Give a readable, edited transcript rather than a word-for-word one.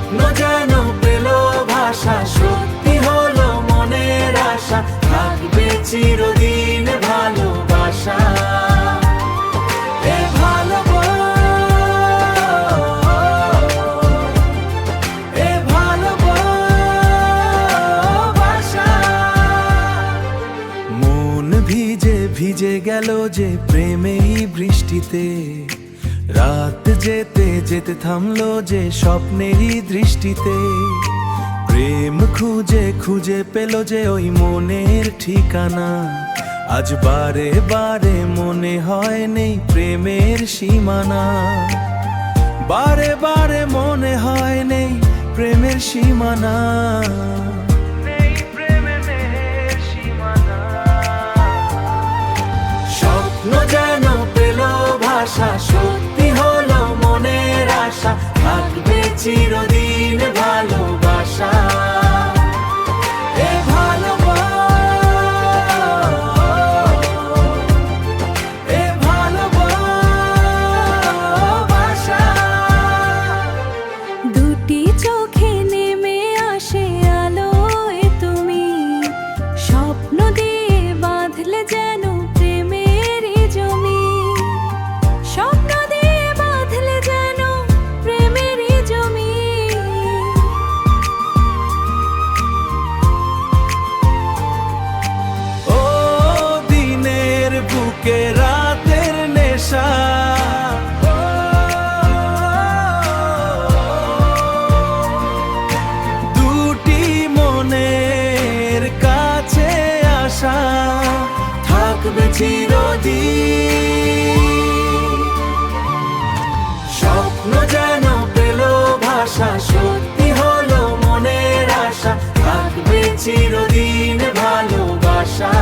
স্বপ্ন যেন পেল ভাষা, সত্যি হলো মনের আশা, থাকবে চিরদিন ভালোবাসা। ভিজে ভিজে গেল যে প্রেমেই বৃষ্টিতে, রাত যেতে যেতে থামলো যে স্বপ্নেরই দৃষ্টিতে। প্রেম খুঁজে খুঁজে পেল যে ওই মনের ঠিকানা, আজ বারে বারে মনে হয় নেই প্রেমের সীমানা। বারে বারে মনে হয় নেই প্রেমের সীমানা। স্বপ্ন যেন পেল ভাষা, সত্যি হলো মনের আশা, থাকবে চিরদিন ভালোবাসা। দুটি চোখে নেমে আসে আলো, তুমি স্বপ্ন দিয়ে বাঁধলে যেন প্রেমের জমি। স্বপ্ন দিয়ে বাঁধলে যেন প্রেমের জমি। ও দিনের বুকে রাতের নেশা, দুটি মনের কাছে আসা, থাকবে চিরদিন। স্বপ্ন যেন পেল ভাষা, সত্যি হলো মনের আশা, থাকবে চিরদিন ভালোবাসা।